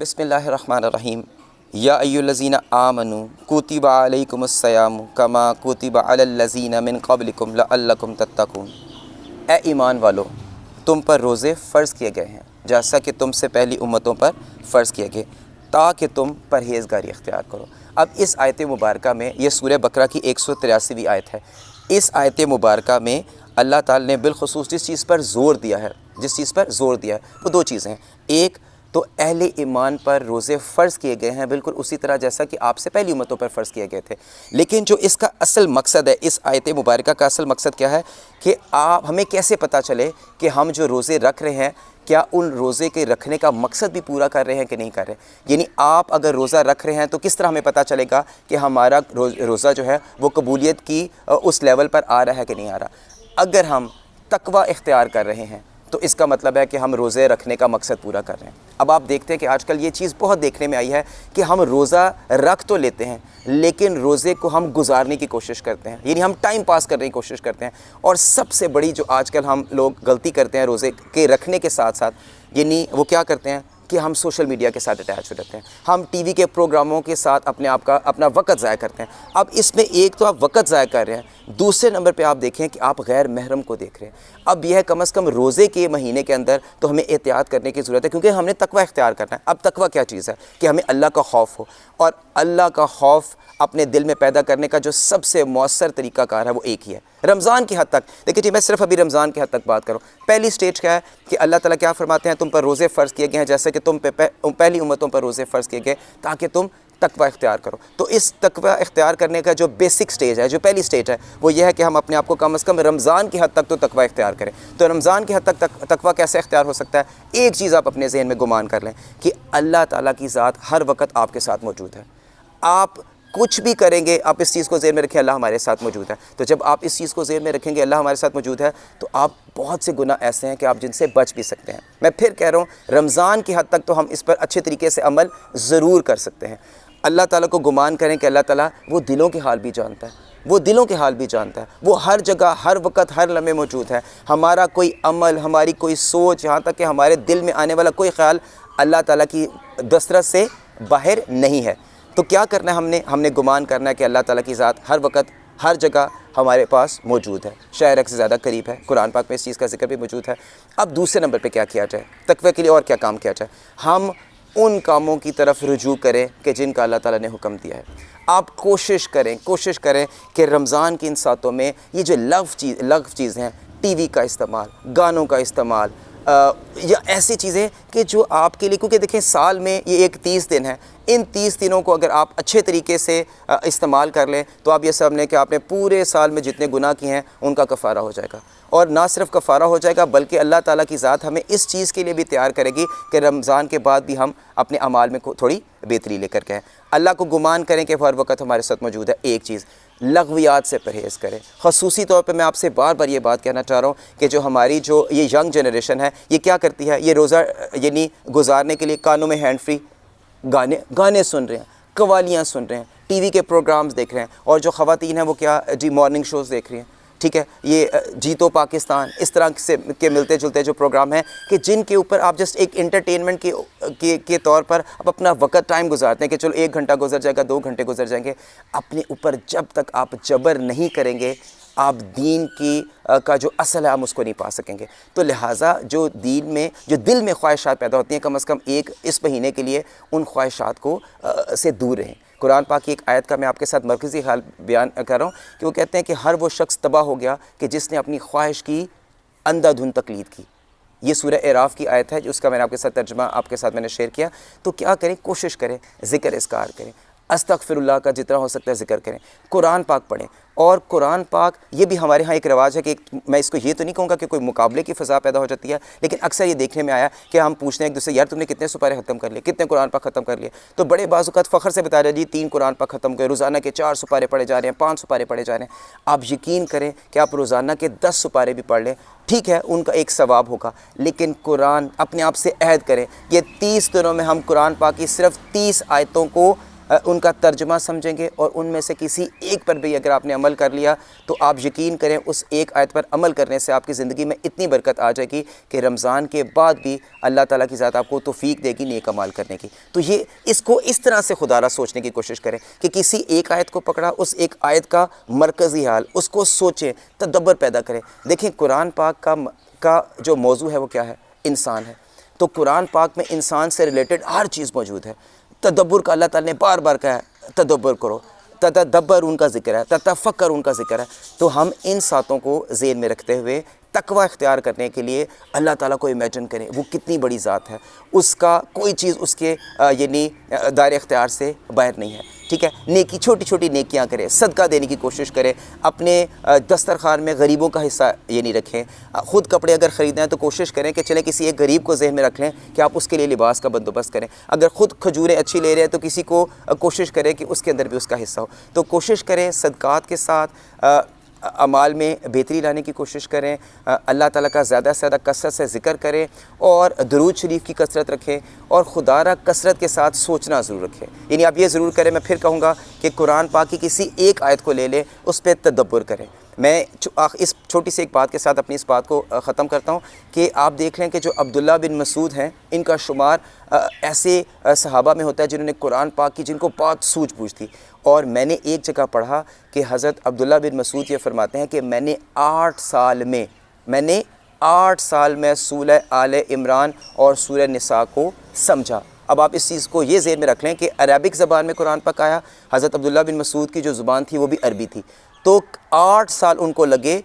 بسم اللہ الرحمن الرحیم یا ایھا الذین آمنوا کتب علیکم الصیام کما کتب علی الذین من قبلکم لعلکم تتقون۔ اے ایمان والو، تم پر روزے فرض کیے گئے ہیں جیسا کہ تم سے پہلی امتوں پر فرض کیے گئے تاکہ تم پرہیزگاری اختیار کرو۔ اب اس آیت مبارکہ میں، یہ سورہ بقرہ کی 183ویں آیت ہے، اس آیت مبارکہ میں اللہ تعالی نے بالخصوص جس چیز پر زور دیا ہے وہ دو چیزیں ہیں۔ ایک تو اہل ایمان پر روزے فرض کیے گئے ہیں بالکل اسی طرح جیسا کہ آپ سے پہلی امتوں پر فرض کیے گئے تھے، لیکن جو اس کا اصل مقصد ہے، اس آیت مبارکہ کا اصل مقصد کیا ہے کہ ہمیں کیسے پتہ چلے کہ ہم جو روزے رکھ رہے ہیں کیا ان روزے کے رکھنے کا مقصد بھی پورا کر رہے ہیں کہ نہیں کر رہے۔ یعنی آپ اگر روزہ رکھ رہے ہیں تو کس طرح ہمیں پتہ چلے گا کہ ہمارا روزہ جو ہے وہ قبولیت کی اس لیول پر آ رہا ہے کہ نہیں آ رہا۔ اگر ہم تقوی اختیار کر رہے ہیں تو اس کا مطلب ہے کہ ہم روزے رکھنے کا مقصد پورا کر رہے ہیں۔ اب آپ دیکھتے ہیں کہ آج کل یہ چیز بہت دیکھنے میں آئی ہے کہ ہم روزہ رکھ تو لیتے ہیں لیکن روزے کو ہم گزارنے کی کوشش کرتے ہیں، یعنی ہم ٹائم پاس کرنے کی کوشش کرتے ہیں۔ اور سب سے بڑی جو آج کل ہم لوگ غلطی کرتے ہیں روزے کے رکھنے کے ساتھ ساتھ، یعنی وہ کیا کرتے ہیں کہ ہم سوشل میڈیا کے ساتھ اٹیچ ہو جاتے ہیں، ہم ٹی وی کے پروگراموں کے ساتھ اپنا وقت ضائع کرتے ہیں۔ اب اس میں ایک تو آپ وقت ضائع کر رہے ہیں، دوسرے نمبر پہ آپ دیکھیں کہ آپ غیر محرم کو دیکھ رہے ہیں۔ اب یہ ہے کم از کم روزے کے مہینے کے اندر تو ہمیں احتیاط کرنے کی ضرورت ہے، کیونکہ ہم نے تقوی اختیار کرنا ہے۔ اب تقوی کیا چیز ہے کہ ہمیں اللہ کا خوف ہو، اور اللہ کا خوف اپنے دل میں پیدا کرنے کا جو سب سے مؤثر طریقہ کار ہے وہ ایک ہی ہے، رمضان کی حد تک۔ دیکھیے میں صرف ابھی رمضان کی حد تک بات کروں۔ پہلی سٹیج کیا ہے کہ اللہ تعالیٰ کیا فرماتے ہیں، تم پر روزے فرض کیے گئے ہیں جیسے کہ تم پہ پہلی امتوں پر روزے فرض کیے گئے تاکہ تم تقوی اختیار کرو۔ تو اس تقوی اختیار کرنے کا جو بیسک سٹیج ہے، جو پہلی سٹیج ہے، وہ یہ ہے کہ ہم اپنے آپ کو کم از کم رمضان کی حد تک تو تقوی اختیار کریں۔ تو رمضان کی حد تک تقوی کیسے اختیار ہو سکتا ہے؟ ایک چیز آپ اپنے ذہن میں گمان کر لیں کہ اللہ تعالیٰ کی ذات ہر وقت آپ کے ساتھ موجود ہے۔ آپ کچھ بھی کریں گے، آپ اس چیز کو ذہن میں رکھیں، اللہ ہمارے ساتھ موجود ہے۔ تو جب آپ اس چیز کو ذہن میں رکھیں گے اللہ ہمارے ساتھ موجود ہے، تو آپ بہت سے گناہ ایسے ہیں کہ آپ جن سے بچ بھی سکتے ہیں۔ میں پھر کہہ رہا ہوں، رمضان کی حد تک تو ہم اس پر اچھے طریقے سے عمل ضرور کر سکتے ہیں۔ اللہ تعالیٰ کو گمان کریں کہ اللہ تعالیٰ وہ دلوں کے حال بھی جانتا ہے، وہ ہر جگہ ہر وقت ہر لمحے موجود ہے۔ ہمارا کوئی عمل، ہماری کوئی سوچ، یہاں تک کہ ہمارے دل میں آنے والا کوئی خیال اللہ تعالیٰ کی دسترس سے باہر نہیں ہے۔ تو کیا کرنا ہے ہم نے گمان کرنا ہے کہ اللہ تعالیٰ کی ذات ہر وقت ہر جگہ ہمارے پاس موجود ہے، شاید ایک سے زیادہ قریب ہے۔ قرآن پاک میں اس چیز کا ذکر بھی موجود ہے۔ اب دوسرے نمبر پہ کیا کیا جائے تقوی کے لیے، اور کیا کام کیا جائے؟ ہم ان کاموں کی طرف رجوع کریں کہ جن کا اللہ تعالیٰ نے حکم دیا ہے۔ آپ کوشش کریں کہ رمضان کی ان ساتوں میں یہ جو لغو چیزیں ہیں، ٹی وی کا استعمال، گانوں کا استعمال، یا ایسی چیزیں کہ جو آپ کے لیے، کیونکہ دیکھیں سال میں یہ ایک 30 دن ہے، ان 30 دنوں کو اگر آپ اچھے طریقے سے استعمال کر لیں تو آپ یہ سمجھ لیں کہ آپ نے پورے سال میں جتنے گناہ کیے ہیں ان کا کفارہ ہو جائے گا۔ اور نہ صرف کفارہ ہو جائے گا بلکہ اللہ تعالیٰ کی ذات ہمیں اس چیز کے لیے بھی تیار کرے گی کہ رمضان کے بعد بھی ہم اپنے اعمال میں تھوڑی بہتری لے کر کے آئیں۔ اللہ کو گمان کریں کہ وہ ہر وقت ہمارے ساتھ موجود ہے۔ ایک چیز، لغویات سے پرہیز کریں۔ خصوصی طور پہ میں آپ سے بار بار یہ بات کہنا چاہ رہا ہوں کہ جو ہماری یہ ینگ جنریشن ہے، یہ کیا کرتی ہے، یہ روزہ یعنی گزارنے کے لیے کانوں میں ہینڈ فری گانے سن رہے ہیں، قوالیاں سن رہے ہیں، ٹی وی کے پروگرامز دیکھ رہے ہیں، اور جو خواتین ہیں وہ کیا مارننگ شوز دیکھ رہی ہیں، ٹھیک ہے، یہ جیتو پاکستان، اس طرح کے ملتے جلتے جو پروگرام ہیں کہ جن کے اوپر آپ جسٹ ایک انٹرٹینمنٹ کے طور پر آپ اپنا وقت ٹائم گزارتے ہیں کہ چلو 1 گھنٹہ گزر جائے گا، 2 گھنٹے گزر جائیں گے۔ اپنے اوپر جب تک آپ جبر نہیں کریں گے آپ دین کا جو اصل ہے ہم اس کو نہیں پا سکیں گے۔ تو لہٰذا جو دل میں خواہشات پیدا ہوتی ہیں، کم از کم ایک اس مہینے کے لیے ان خواہشات کو سے دور رہیں۔ قرآن پاک کی ایک آیت کا میں آپ کے ساتھ مرکزی حال بیان کر رہا ہوں کہ وہ کہتے ہیں کہ ہر وہ شخص تباہ ہو گیا کہ جس نے اپنی خواہش کی اندھا دھند تقلید کی۔ یہ سورہ اعراف کی آیت ہے جس کا میں نے آپ کے ساتھ ترجمہ آپ کے ساتھ میں نے شیئر کیا۔ تو کیا کریں، کوشش کریں، ذکر اذکار کریں، استغفر اللہ کا جتنا ہو سکتا ہے ذکر کریں، قرآن پاک پڑھیں۔ اور قرآن پاک یہ بھی ہمارے ہاں ایک رواج ہے کہ میں اس کو یہ تو نہیں کہوں گا کہ کوئی مقابلے کی فضا پیدا ہو جاتی ہے، لیکن اکثر یہ دیکھنے میں آیا کہ ہم پوچھتے ہیں ایک دوسرے، یار تم نے کتنے سپارے ختم کر لیے، کتنے قرآن پاک ختم کر لیے؟ تو بڑے بعض اوقات فخر سے بتا رہے جی 3 قرآن پاک ختم ہوئے، روزانہ کے 4 سپارے پڑھے جا رہے ہیں، 5 سپارے پڑھے جا رہے ہیں۔ آپ یقین کریں کہ آپ روزانہ کے 10 سپارے بھی پڑھ لیں، ٹھیک ہے، ان کا ایک ثواب ہوگا، لیکن قرآن اپنے آپ سے عہد کریں کہ 30 دنوں میں ہم قرآن پاک کی صرف 30 آیتوں کو ان کا ترجمہ سمجھیں گے اور ان میں سے کسی ایک پر بھی اگر آپ نے عمل کر لیا تو آپ یقین کریں اس ایک آیت پر عمل کرنے سے آپ کی زندگی میں اتنی برکت آ جائے گی کہ رمضان کے بعد بھی اللہ تعالیٰ کی ذات آپ کو توفیق دے گی نیک اعمال کرنے کی۔ تو یہ اس کو اس طرح سے خدا را سوچنے کی کوشش کریں کہ کسی ایک آیت کو پکڑا، اس ایک آیت کا مرکزی حال اس کو سوچیں، تدبر پیدا کریں۔ دیکھیں قرآن پاک کا جو موضوع ہے وہ کیا ہے؟ انسان ہے۔ تو قرآن پاک میں انسان سے ریلیٹڈ ہر چیز موجود ہے۔ تدبر کا اللہ تعالیٰ نے بار بار کہا ہے تدبر کرو، تدبر ان کا ذکر ہے، تفکر ان کا ذکر ہے۔ تو ہم ان ساتوں کو ذہن میں رکھتے ہوئے تقوی اختیار کرنے کے لیے اللہ تعالیٰ کو امیجن کریں وہ کتنی بڑی ذات ہے، اس کا کوئی چیز اس کے یعنی دائرۂ اختیار سے باہر نہیں ہے، ٹھیک ہے۔ نیکی، چھوٹی چھوٹی نیکیاں کریں، صدقہ دینے کی کوشش کریں، اپنے دسترخوان میں غریبوں کا حصہ یعنی رکھیں۔ خود کپڑے اگر خریدنا ہے تو کوشش کریں کہ چلیں کسی ایک غریب کو ذہن میں رکھ لیں کہ آپ اس کے لیے لباس کا بندوبست کریں۔ اگر خود کھجوریں اچھی لے رہے ہیں تو کسی کو کوشش کریں کہ اس کے اندر بھی اس کا حصہ ہو۔ تو کوشش کریں صدقات کے ساتھ اعمال میں بہتری لانے کی کوشش کریں، اللہ تعالیٰ کا زیادہ سے زیادہ کثرت سے ذکر کریں اور درود شریف کی کثرت رکھیں، اور خدا را کثرت کے ساتھ سوچنا ضرور رکھیں۔ یعنی آپ یہ ضرور کریں، میں پھر کہوں گا کہ قرآن پاک کی کسی ایک آیت کو لے لیں، اس پہ تدبر کریں۔ میں اس چھوٹی سی ایک بات کے ساتھ اپنی اس بات کو ختم کرتا ہوں کہ آپ دیکھ لیں کہ جو عبداللہ بن مسعود ہیں، ان کا شمار ایسے صحابہ میں ہوتا ہے جنہوں نے قرآن پاک کی جن کو بہت سوجھ بوجھ تھی۔ اور میں نے ایک جگہ پڑھا کہ حضرت عبداللہ بن مسعود یہ فرماتے ہیں کہ میں نے 8 سال میں سورہ آل عمران اور سورہ نساء کو سمجھا۔ اب آپ اس چیز کو یہ ذہن میں رکھ لیں کہ عربک زبان میں قرآن پاک آیا، حضرت عبداللہ بن مسعود کی جو زبان تھی وہ بھی عربی تھی، تو 8 سال ان کو لگے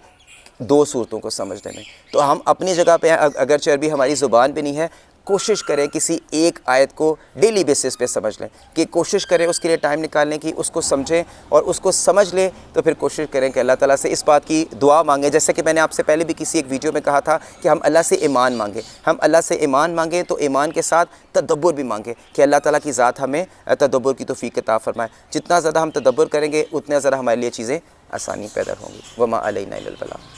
2 صورتوں کو سمجھنے میں۔ تو ہم اپنی جگہ پہ ہیں، اگرچہ عربی ہماری زبان پہ نہیں ہے، کوشش کریں کسی ایک آیت کو ڈیلی بیسس پہ سمجھ لیں، کہ کوشش کریں اس کے لیے ٹائم نکالنے کی، اس کو سمجھیں اور اس کو سمجھ لیں تو پھر کوشش کریں کہ اللہ تعالیٰ سے اس بات کی دعا مانگیں، جیسے کہ میں نے آپ سے پہلے بھی کسی ایک ویڈیو میں کہا تھا کہ ہم اللہ سے ایمان مانگیں۔ ہم اللہ سے ایمان مانگیں تو ایمان کے ساتھ تدبر بھی مانگیں کہ اللہ تعالیٰ کی ذات ہمیں تدبر کی توفیق عطا فرمائے۔ جتنا زیادہ ہم تدبر کریں گے اتنا زیادہ ہمارے لیے چیزیں آسانی پیدا ہوں گی۔ وما علینا الا البلاغ۔